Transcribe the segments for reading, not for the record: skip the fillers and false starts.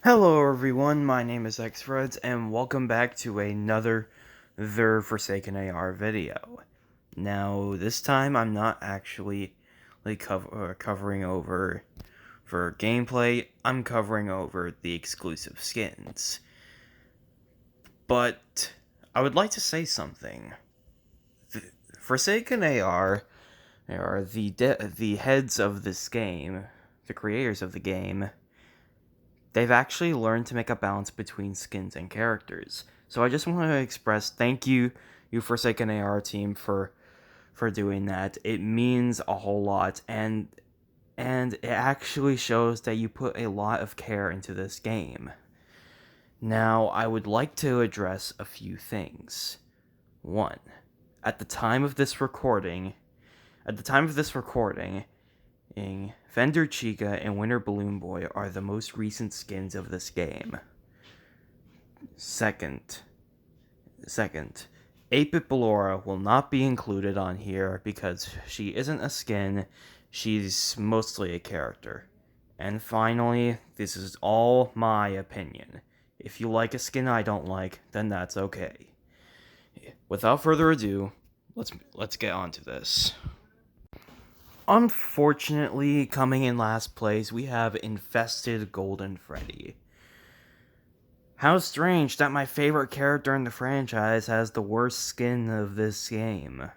Hello everyone, my name is XFreds, and welcome back to another The Forsaken AR video. Now, this time I'm not actually covering over for gameplay, I'm covering over the exclusive skins. But I would like to say something. The Forsaken AR are the heads of this game, the creators of the game. They've actually learned to make a balance between skins and characters. So I just want to express thank you Forsaken AR team for doing that. It means a whole lot, and it actually shows that you put a lot of care into this game. Now, I would like to address a few things. One, at the time of this recording, Fender Chica and Winter Balloon Boy are the most recent skins of this game. Second, 8-Bit Ballora will not be included on here because she isn't a skin, she's mostly a character. And finally, this is all my opinion. If you like a skin I don't like, then that's okay. Without further ado, let's get on to this. Unfortunately, coming in last place, we have Infested Golden Freddy. How strange that my favorite character in the franchise has the worst skin of this game.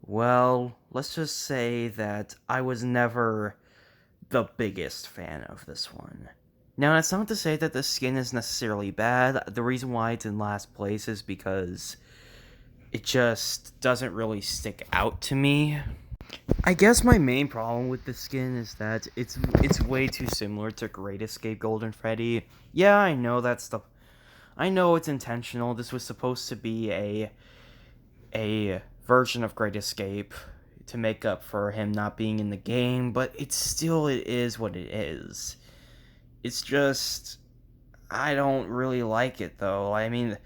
Well, let's just say that I was never the biggest fan of this one. Now, that's not to say that the skin is necessarily bad. The reason why it's in last place is because it just doesn't really stick out to me. I guess my main problem with the skin is that it's way too similar to Great Escape Golden Freddy. Yeah, I know it's intentional. This was supposed to be a version of Great Escape to make up for him not being in the game, but it is what it is. It's just I don't really like it though. I mean,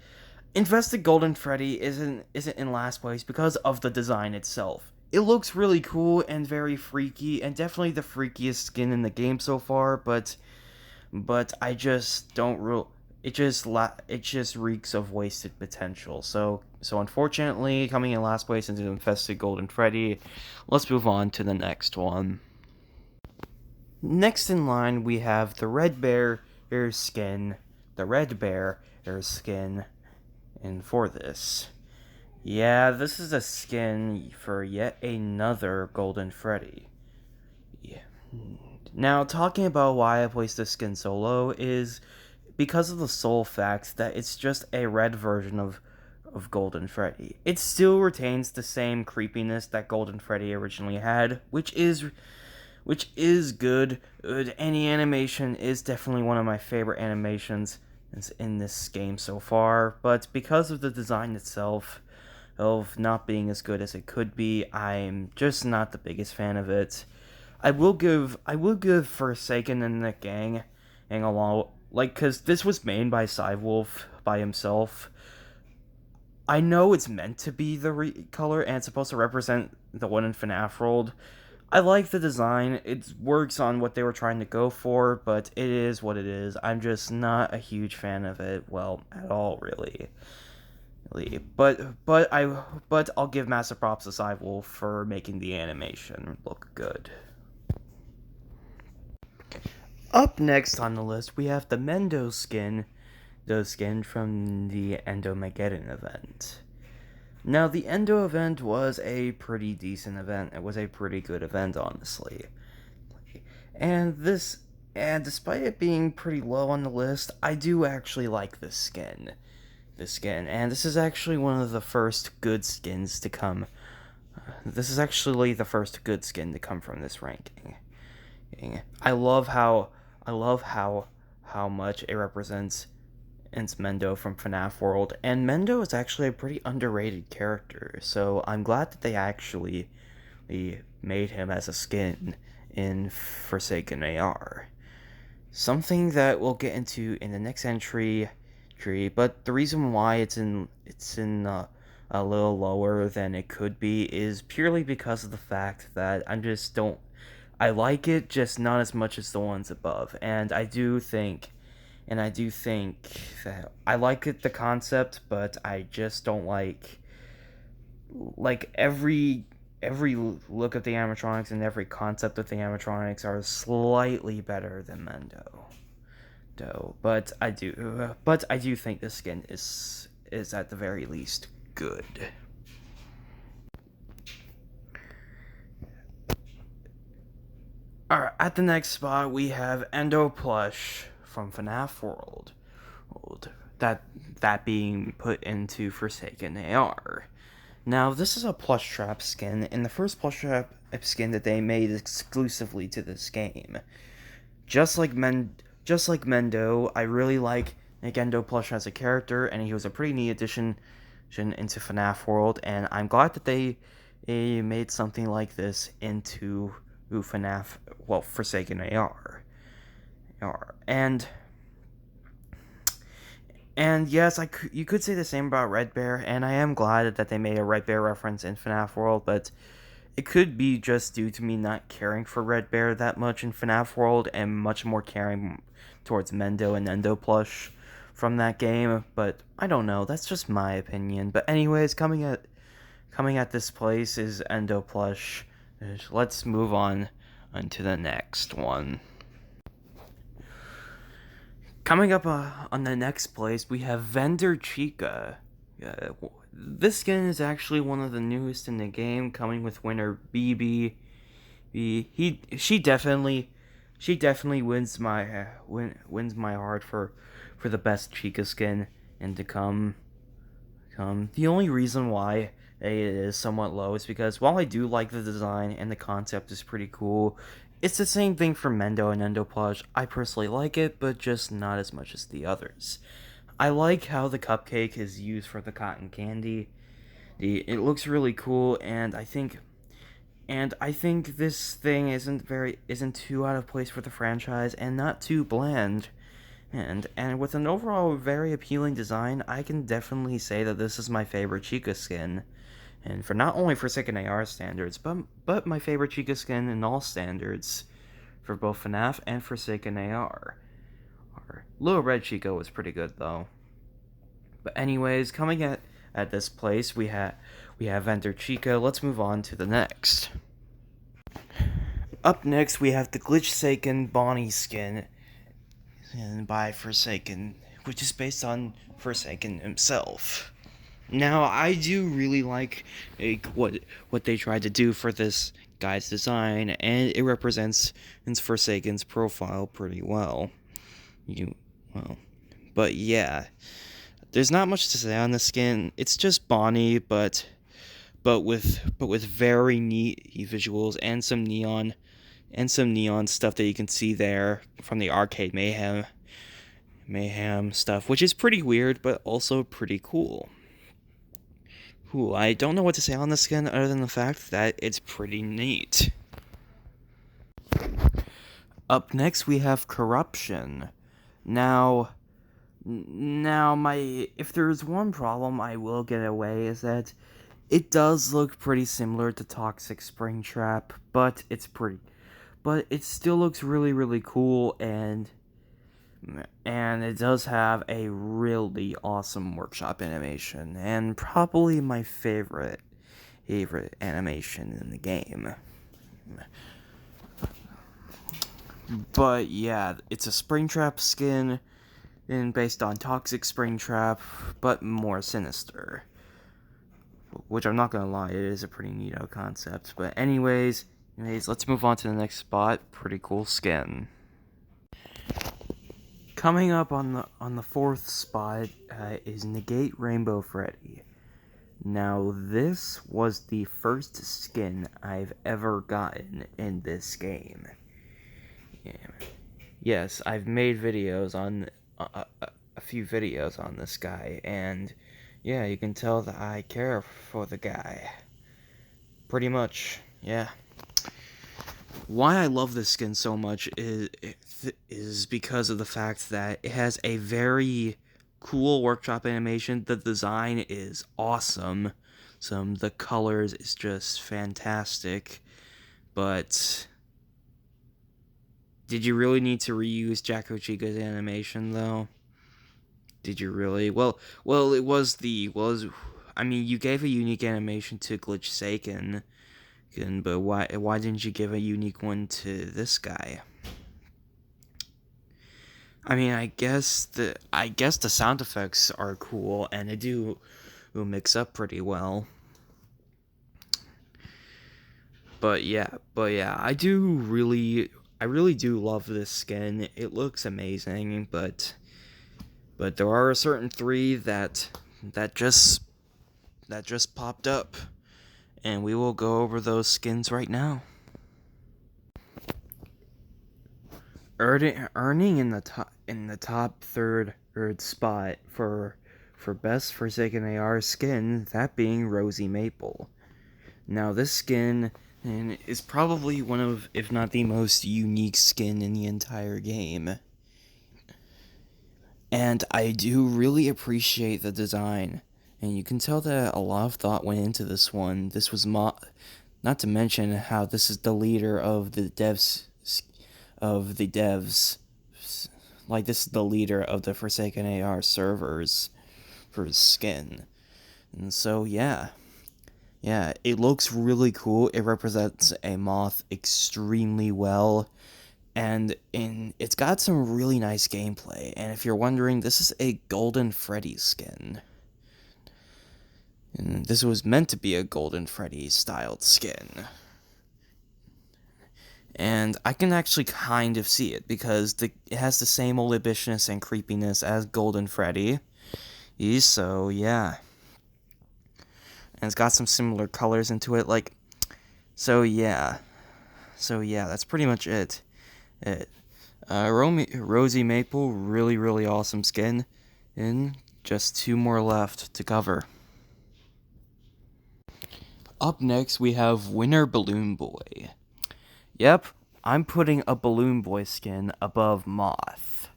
Infested Golden Freddy isn't in last place because of the design itself. It looks really cool and very freaky, and definitely the freakiest skin in the game so far. But I just don't it just reeks of wasted potential. So unfortunately, coming in last place into Infested Golden Freddy. Let's move on to the next one. Next in line, we have the Red Bear skin. The Red Bear skin. And for this, yeah, this is a skin for yet another Golden Freddy. Yeah. Now, talking about why I placed this skin so low is because of the sole fact that it's just a red version of Golden Freddy. It still retains the same creepiness that Golden Freddy originally had, which is good. Any animation is definitely one of my favorite animations in this game so far, but because of the design itself, of not being as good as it could be, I'm just not the biggest fan of it. I will give Forsaken and the gang and along cause this was made by Cywolf by himself. I know it's meant to be the color and it's supposed to represent the one in FNAF World. I like the design. It works on what they were trying to go for, but it is what it is. I'm just not a huge fan of it. Well, at all, really. But I'll give massive props to Cywolf for making the animation look good. Up next on the list, we have the Mendo skin, the skin from the Endomageddon event. Now, the Endo event was a pretty decent event. It was a pretty good event, honestly. And despite it being pretty low on the list, I do actually like this skin. And this is actually one of the first good skins to come. This is actually the first good skin to come from this ranking. I love how much it represents Mendo from FNAF World, and Mendo is actually a pretty underrated character, so I'm glad that they actually made him as a skin in Forsaken AR. Something that we'll get into in the next entry, but the reason why it's in a little lower than it could be is purely because of the fact that I like it, just not as much as the ones above, and I do think and I do think that I like the concept, but I just don't like every look of the animatronics and every concept of the animatronics are slightly better than Mendo. But I do think the skin is at the very least good. Alright, at the next spot we have Endo Plush from FNAF World. That that being put into Forsaken AR. Now, this is a plush trap skin, and the first plush trap skin that they made exclusively to this game. Just like Mendo, I really like Endo Plush as a character, and he was a pretty neat addition into FNAF World, and I'm glad that they made something like this into FNAF, well, Forsaken AR. And yes, you could say the same about Red Bear, and I am glad that they made a Red Bear reference in FNAF World, but it could be just due to me not caring for Red Bear that much in FNAF World, and much more caring towards Mendo and Endo Plush from that game, but I don't know, that's just my opinion. But anyways, coming at this place is Endo Plush. Let's move on to the next one. Coming up on the next place, we have Vendor Chica. This skin is actually one of the newest in the game, coming with winner BB. She definitely wins my heart for the best Chica skin and to come. The only reason why it is somewhat low is because while I do like the design and the concept is pretty cool, it's the same thing for Mendo and Endo Plush. I personally like it, but just not as much as the others. I like how the cupcake is used for the cotton candy. It looks really cool, and I think this thing isn't too out of place for the franchise and not too bland. And with an overall very appealing design, I can definitely say that this is my favorite Chica skin. And for not only Forsaken AR standards, but my favorite Chica skin in all standards for both FNAF and Forsaken AR. Little Red Chica was pretty good though. But anyways, coming at this place, we have Vendor Chica. Let's move on to the next. Up next, we have the Glitch-Saken Bonnie skin by Forsaken, which is based on Forsaken himself. Now, I do really like what they tried to do for this guy's design, and it represents Forsaken's profile pretty well. But yeah, there's not much to say on the skin. It's just Bonnie, but with very neat visuals and some neon stuff that you can see there from the Arcade Mayhem stuff, which is pretty weird, but also pretty cool. I don't know what to say on the skin other than the fact that it's pretty neat. Up next, we have Corruption. Now, if there's one problem I will get away is that it does look pretty similar to Toxic Springtrap, but it still looks really, really cool, and it does have a really awesome workshop animation, and probably my favorite animation in the game. But yeah, it's a Springtrap skin and based on Toxic Springtrap, but more sinister. Which I'm not gonna lie, it is a pretty neato concept. But anyways, let's move on to the next spot. Pretty cool skin. Coming up on the fourth spot is Negate Rainbow Freddy. Now, this was the first skin I've ever gotten in this game. Yeah. Yes, I've made videos on a few videos on this guy, and yeah, you can tell that I care for the guy. Pretty much, yeah. Why I love this skin so much is because of the fact that it has a very cool workshop animation. The design is awesome. The colors is just fantastic. But Did you really need to reuse Jacko Chica's animation though? Did you really? Well, it was I mean, you gave a unique animation to Glitch Seiken, but why didn't you give a unique one to this guy? I mean, I guess the sound effects are cool and they do mix up pretty well. But yeah, I really do love this skin. It looks amazing, but there are a certain three that just popped up, and we will go over those skins right now. Earning in the top third spot for best Forsaken AR skin, that being Rosie Maple. Now this skin is probably one of, if not the most unique skin in the entire game. And I do really appreciate the design. And you can tell that a lot of thought went into this one. This was not to mention how this is the leader of the devs. Like, this is the leader of the Forsaken AR servers for his skin. And so yeah, it looks really cool. It represents a moth extremely well. And it's got some really nice gameplay. And if you're wondering, this is a Golden Freddy skin. And this was meant to be a Golden Freddy styled skin. And I can actually kind of see it, because it has the same old ambitiousness and creepiness as Golden Freddy. So yeah. And it's got some similar colors into it, like, so yeah, that's pretty much it. Rosie Maple, really awesome skin, and just two more left to cover. Up next, we have Winter Balloon Boy. Yep, I'm putting a Balloon Boy skin above Moth.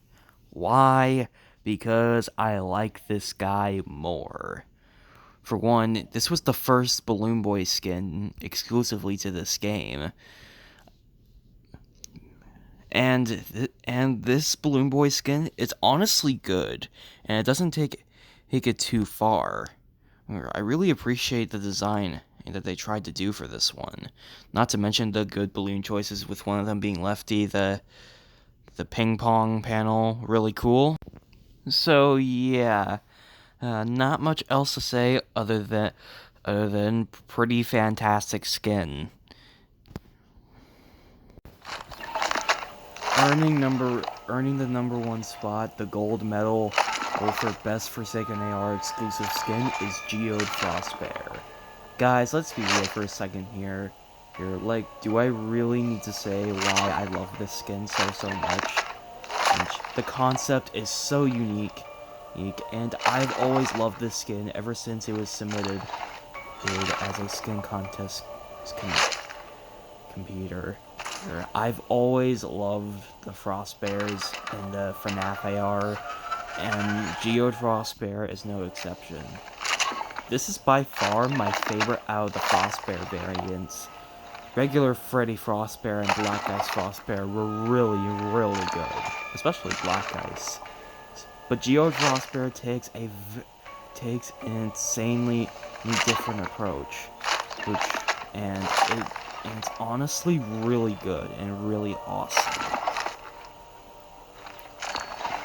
Why? Because I like this guy more. For one, this was the first Balloon Boy skin exclusively to this game. And this Balloon Boy skin, it's honestly good, and it doesn't take it too far. I really appreciate the design that they tried to do for this one. Not to mention the good balloon choices, with one of them being Lefty, the ping pong panel, really cool. So yeah, not much else to say other than pretty fantastic skin. Earning the number one spot, the gold medal for best Forsaken AR exclusive skin is Geode Frostbear. Guys, let's be real for a second here. Like, do I really need to say why I love this skin so much? The concept is so unique, and I've always loved this skin ever since it was submitted as a skin contest computer. I've always loved the Frostbears in the FNAF AR, and Geode Frostbear is no exception. This is by far my favorite out of the Frostbear variants. Regular Freddy Frostbear and Black Ice Frostbear were really good, especially Black Ice. But Geode Frostbear takes an insanely different approach, and it's honestly really good and really awesome.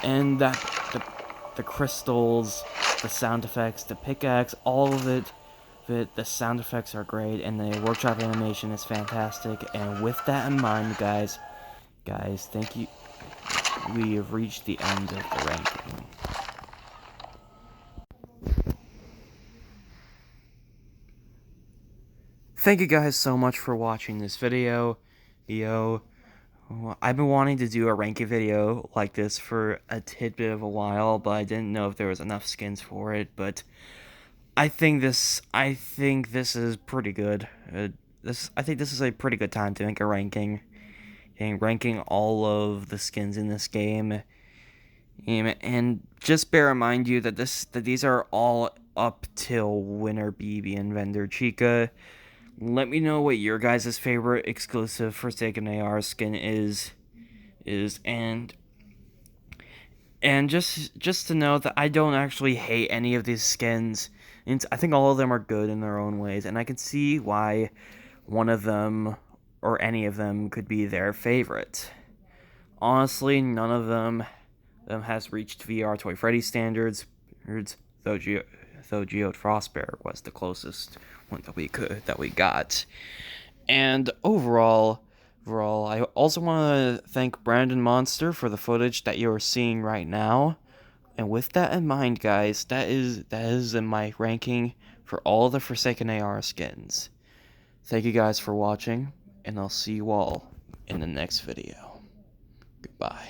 And the crystals, the sound effects, the pickaxe, all of it, the sound effects are great, and the workshop animation is fantastic. And with that in mind, guys, thank you. We have reached the end of the ranking. Thank you guys so much for watching this video. I've been wanting to do a ranking video like this for a tidbit of a while, but I didn't know if there was enough skins for it. But I think this is pretty good. I think this is a pretty good time to make a ranking. Ranking all of the skins in this game. And just bear in mind that these are all up till Winter BB and Vendor Chica. Let me know what your guys' favorite exclusive Forsaken AR skin is is. And just to know that I don't actually hate any of these skins. And I think all of them are good in their own ways, and I can see why one of them or any of them could be their favorite. Honestly, none of them has reached VR Toy Freddy standards, though Geode Frostbear was the closest one that we got. And overall, I also want to thank Brandon Monster for the footage that you are seeing right now. And with that in mind, guys, that is in my ranking for all the Forsaken AR skins. Thank you guys for watching, and I'll see you all in the next video. Goodbye.